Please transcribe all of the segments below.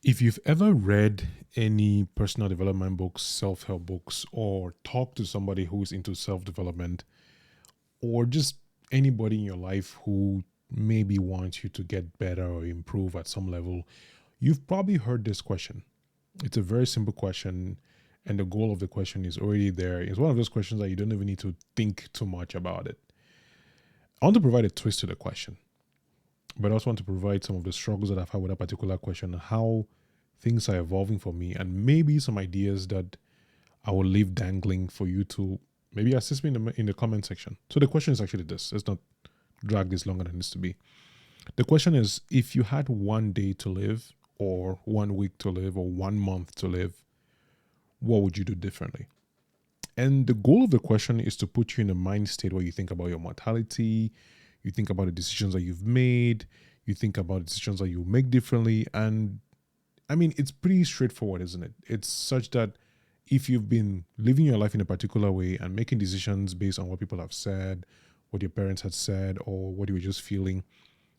If you've ever read any personal development books, self help books, or talked to somebody who's into self development, or just anybody in your life who maybe wants you to get better or improve at some level, you've probably heard this question. It's a very simple question, and the goal of the question is already there. It's one of those questions that you don't even need to think too much about it. I want to provide a twist to the question, but I also want to provide some of the struggles that I've had with that particular question and how things are evolving for me, and maybe some ideas that I will leave dangling for you to maybe assist me in the comment section. So the question is actually this. Let's not drag this longer than it needs to be. The question is, if you had one day to live, or 1 week to live, or 1 month to live, what would you do differently? And the goal of the question is to put you in a mind state where you think about your mortality, you think about the decisions that you've made, you think about decisions that you make differently. And I mean, it's pretty straightforward, isn't it? It's such that if you've been living your life in a particular way and making decisions based on what people have said, what your parents had said, or what you were just feeling,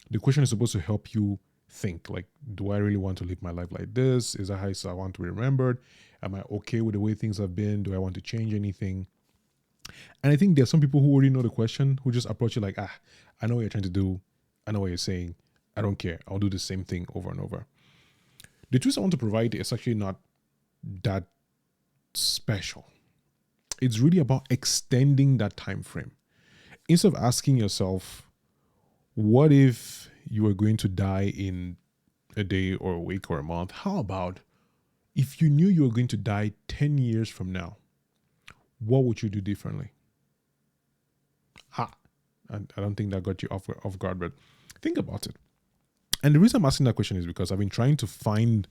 the question is supposed to help you think, like, do I really want to live my life like this? Is that how I want to be remembered? Am I okay with the way things have been? Do I want to change anything? And I think there's some people who already know the question, who just approach it like, I know what you're trying to do. I know what you're saying. I don't care. I'll do the same thing over and over. The twist I want to provide is actually not that special. It's really about extending that time frame. Instead of asking yourself, what if you were going to die in a day or a week or a month? How about if you knew you were going to die 10 years from now? What would you do differently? And I don't think that got you off guard, but think about it. And the reason I'm asking that question is because I've been trying to find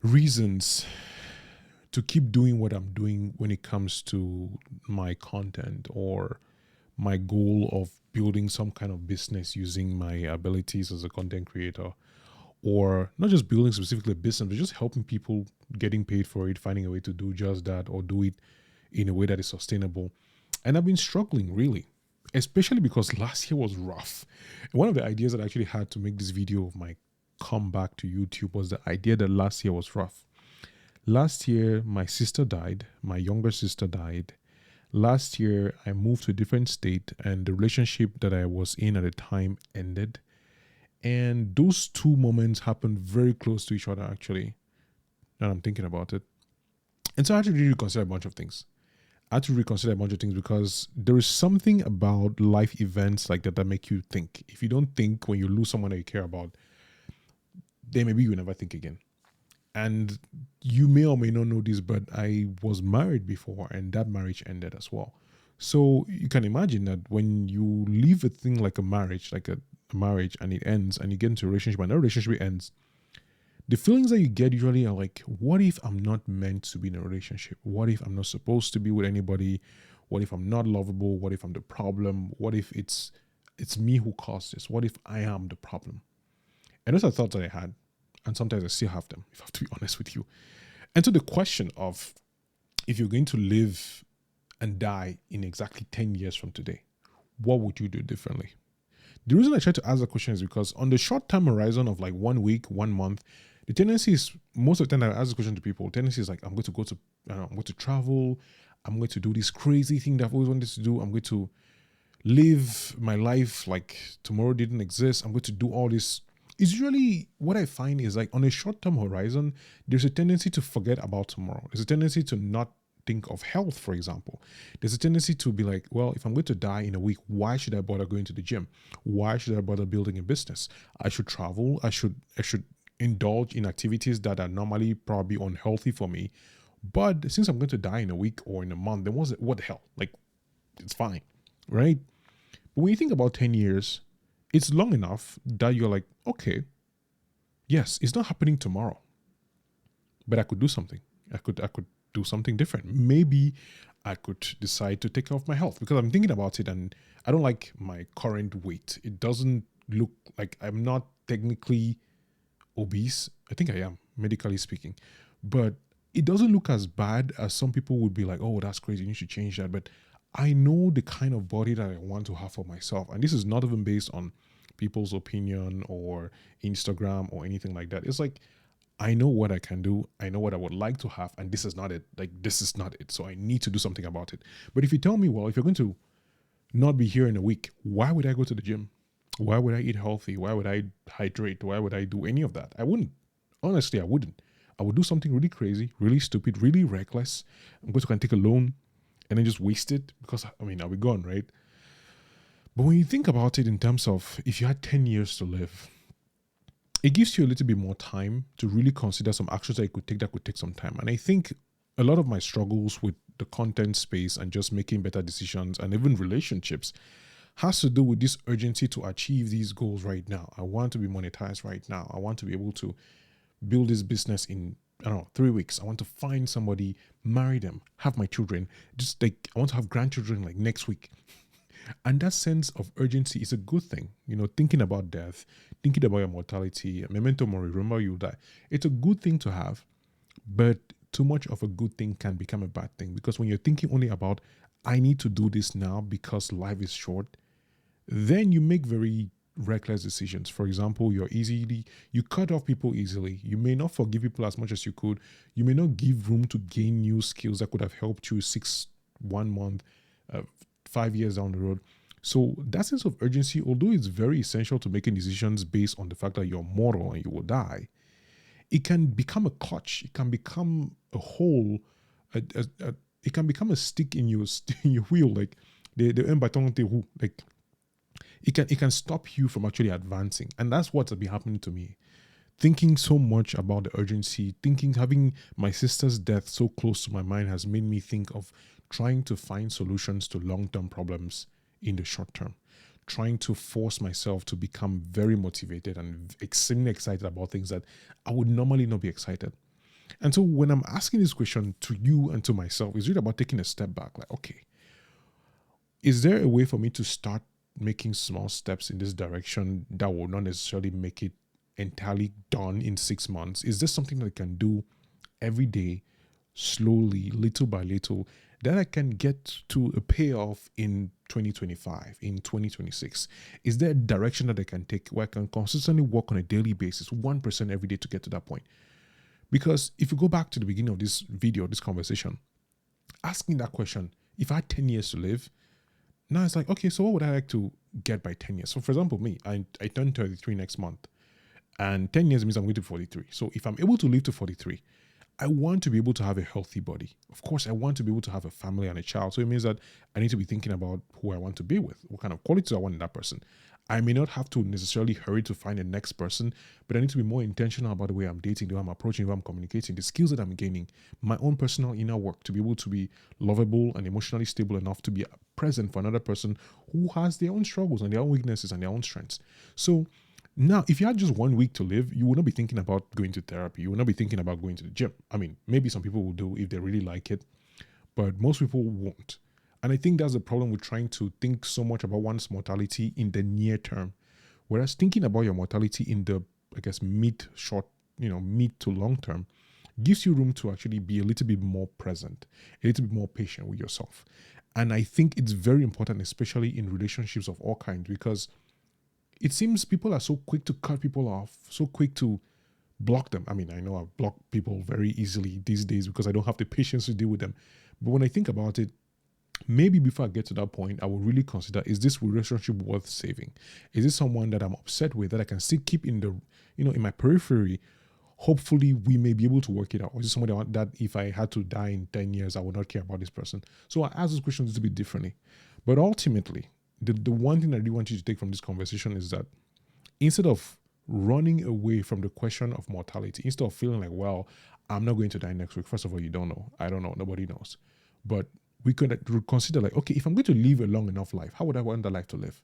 reasons to keep doing what I'm doing when it comes to my content or my goal of building some kind of business using my abilities as a content creator, or not just building specifically a business, but just helping people, getting paid for it, finding a way to do just that, or do it in a way that is sustainable. And I've been struggling, really, especially because last year was rough. One of the ideas that I actually had to make this video of my comeback to YouTube was the idea that last year was rough. Last year, my sister died. My younger sister died. Last year, I moved to a different state, and the relationship that I was in at the time ended. And those two moments happened very close to each other, actually, now I'm thinking about it. And so I had to really reconsider a bunch of things. Because there is something about life events like that that make you think. If you don't think when you lose someone that you care about, then maybe you will never think again. And you may or may not know this, but I was married before, and that marriage ended as well. So you can imagine that when you leave a thing like a marriage, and it ends, and you get into a relationship and that relationship ends, the feelings that you get usually are like, what if I'm not meant to be in a relationship? What if I'm not supposed to be with anybody? What if I'm not lovable? What if I'm the problem? What if it's me who caused this? What if I am the problem? And those are thoughts that I had. And sometimes I still have them, if I have to be honest with you. And so the question of, if you're going to live and die in exactly 10 years from today, what would you do differently? The reason I try to ask that question is because on the short-term horizon of like 1 week, 1 month, the tendency is, most of the time I ask this question to people, tendency is like, I'm going to travel, I'm going to do this crazy thing that I've always wanted to do, I'm going to live my life like tomorrow didn't exist, I'm going to do all this. It's usually what I find is like on a short-term horizon, there's a tendency to forget about tomorrow. There's a tendency to not think of health, for example. There's a tendency to be like, well, if I'm going to die in a week, why should I bother going to the gym? Why should I bother building a business? I should travel. I should indulge in activities that are normally probably unhealthy for me. But since I'm going to die in a week or in a month, then what the hell? Like, it's fine, right? But when you think about 10 years, it's long enough that you're like, okay, yes, it's not happening tomorrow, but I could do something. I could do something different. Maybe I could decide to take care of my health, because I'm thinking about it and I don't like my current weight. It doesn't look like, I'm not technically obese. I think I am, medically speaking, but it doesn't look as bad as some people would be like, oh, that's crazy, you should change that. But I know the kind of body that I want to have for myself. And this is not even based on people's opinion or Instagram or anything like that. It's like, I know what I can do. I know what I would like to have, and this is not it. Like, this is not it. So I need to do something about it. But if you tell me, well, if you're going to not be here in a week, why would I go to the gym? Why would I eat healthy? Why would I hydrate? Why would I do any of that? I wouldn't. Honestly, I wouldn't. I would do something really crazy, really stupid, really reckless. I'm going to go and take a loan and then just waste it because, I mean, I'll be gone, right? But when you think about it in terms of if you had 10 years to live, it gives you a little bit more time to really consider some actions that you could take that could take some time. And I think a lot of my struggles with the content space and just making better decisions and even relationships has to do with this urgency to achieve these goals right now. I want to be monetized right now. I want to be able to build this business in, I don't know, 3 weeks. I want to find somebody, marry them, have my children. Just like, I want to have grandchildren like next week. And that sense of urgency is a good thing. You know, thinking about death, thinking about your mortality, memento mori, remember you'll die. It's a good thing to have, but too much of a good thing can become a bad thing, because when you're thinking only about, I need to do this now because life is short, then you make very reckless decisions. For example, you cut off people easily. You may not forgive people as much as you could. You may not give room to gain new skills that could have helped you 1 month, 5 years down the road. So that sense of urgency, although it's very essential to making decisions based on the fact that you're mortal and you will die, it can become a clutch. It can become a hole. It can become a stick in your wheel, like the bâton de roue. Like it can stop you from actually advancing, and that's what's been happening to me. Thinking so much about the urgency, having my sister's death so close to my mind has made me think of trying to find solutions to long-term problems in the short term, trying to force myself to become very motivated and extremely excited about things that I would normally not be excited. And so when I'm asking this question to you and to myself, it's really about taking a step back. Like, okay, is there a way for me to start making small steps in this direction that will not necessarily make it entirely done in 6 months? Is this something that I can do every day, slowly, little by little, that I can get to a payoff in 2025, in 2026? Is there a direction that I can take where I can consistently work on a daily basis, 1% every day to get to that point? Because if you go back to the beginning of this video, this conversation, asking that question, if I had 10 years to live, now it's like, okay, so what would I like to get by 10 years? So for example, me, I turn 33 next month, and 10 years means I'm going to be 43. So if I'm able to live to 43, I want to be able to have a healthy body. Of course, I want to be able to have a family and a child. So it means that I need to be thinking about who I want to be with, what kind of qualities I want in that person. I may not have to necessarily hurry to find the next person, but I need to be more intentional about the way I'm dating, the way I'm approaching, the way I'm communicating, the skills that I'm gaining, my own personal inner work to be able to be lovable and emotionally stable enough to be present for another person who has their own struggles and their own weaknesses and their own strengths. So now, if you had just 1 week to live, you would not be thinking about going to therapy. You would not be thinking about going to the gym. I mean, maybe some people will do if they really like it, but most people won't. And I think that's the problem with trying to think so much about one's mortality in the near term. Whereas thinking about your mortality in the, I guess, mid to long term gives you room to actually be a little bit more present, a little bit more patient with yourself. And I think it's very important, especially in relationships of all kinds, because it seems people are so quick to cut people off, so quick to block them. I mean, I know I block people very easily these days because I don't have the patience to deal with them. But when I think about it, maybe before I get to that point, I will really consider, is this relationship worth saving? Is this someone that I'm upset with that I can still keep in the, in my periphery? Hopefully we may be able to work it out. Or is it somebody that if I had to die in 10 years, I would not care about this person? So I ask those questions a little bit differently. But ultimately, the one thing I really want you to take from this conversation is that instead of running away from the question of mortality, instead of feeling like, well, I'm not going to die next week. First of all, you don't know. I don't know. Nobody knows. But we could consider like, okay, if I'm going to live a long enough life, how would I want that life to live?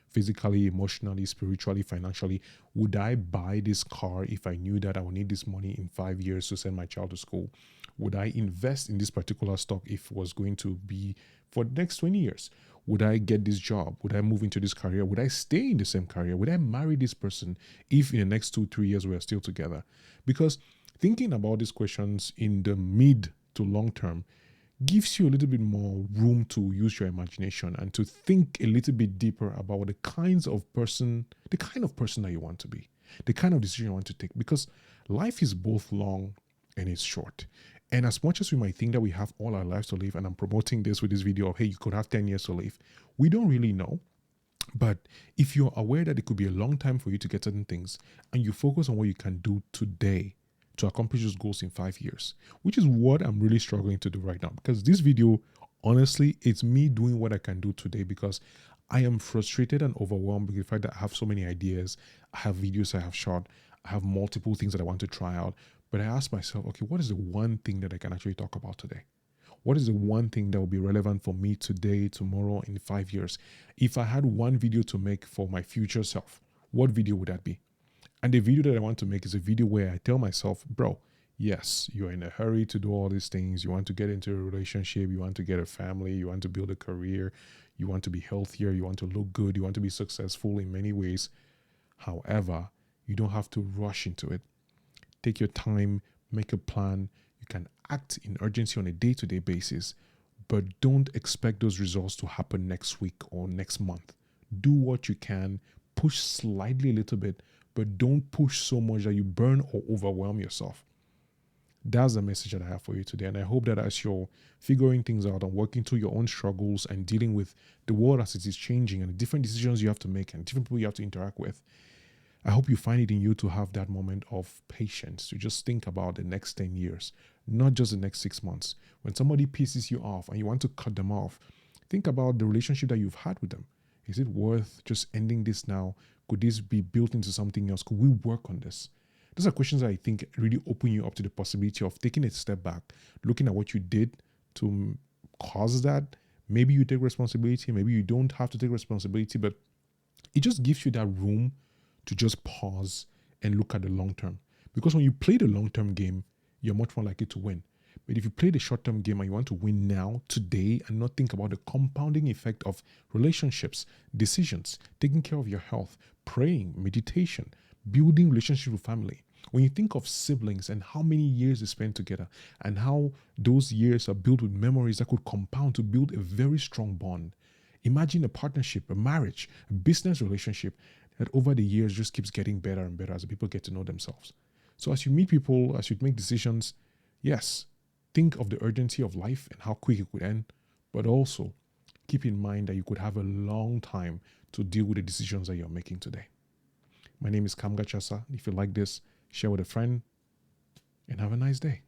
Physically, emotionally, spiritually, financially. Would I buy this car if I knew that I would need this money in 5 years to send my child to school? Would I invest in this particular stock if it was going to be for the next 20 years? Would I get this job? Would I move into this career? Would I stay in the same career? Would I marry this person if in the next 2-3 years we are still together? Because thinking about these questions in the mid to long term gives you a little bit more room to use your imagination and to think a little bit deeper about the kind of person that you want to be. the kind of decision you want to take, because life is both long and it's short. And as much as we might think that we have all our lives to live, and I'm promoting this with this video of, hey, you could have 10 years to live, we don't really know. But if you're aware that it could be a long time for you to get certain things, and you focus on what you can do today to accomplish those goals in 5 years, which is what I'm really struggling to do right now. Because this video, honestly, it's me doing what I can do today, because I am frustrated and overwhelmed with the fact that I have so many ideas. I have videos I have shot. I have multiple things that I want to try out. But I ask myself, okay, what is the one thing that I can actually talk about today? What is the one thing that will be relevant for me today, tomorrow, in 5 years? If I had one video to make for my future self, what video would that be? And the video that I want to make is a video where I tell myself, bro, yes, you're in a hurry to do all these things. You want to get into a relationship. You want to get a family. You want to build a career. You want to be healthier. You want to look good. You want to be successful in many ways. However, you don't have to rush into it. Take your time, make a plan. You can act in urgency on a day-to-day basis, but don't expect those results to happen next week or next month. Do what you can, push slightly a little bit, but don't push so much that you burn or overwhelm yourself. That's the message that I have for you today. And I hope that as you're figuring things out and working through your own struggles and dealing with the world as it is changing and the different decisions you have to make and different people you have to interact with, I hope you find it in you to have that moment of patience, to just think about the next 10 years, not just the next 6 months. When somebody pisses you off and you want to cut them off, think about the relationship that you've had with them. Is it worth just ending this now? Could this be built into something else? Could we work on this? Those are questions that I think really open you up to the possibility of taking a step back, looking at what you did to cause that. Maybe you take responsibility, maybe you don't have to take responsibility, but it just gives you that room to just pause and look at the long term. Because when you play the long-term game, you're much more likely to win. But if you play the short-term game and you want to win now, today, and not think about the compounding effect of relationships, decisions, taking care of your health, praying, meditation, building relationship with family. When you think of siblings and how many years they spend together and how those years are built with memories that could compound to build a very strong bond. Imagine a partnership, a marriage, a business relationship that over the years just keeps getting better and better as the people get to know themselves. So as you meet people, as you make decisions, yes, think of the urgency of life and how quick it could end, but also keep in mind that you could have a long time to deal with the decisions that you're making today. My name is Kamga Tchassa. If you like this, share with a friend and have a nice day.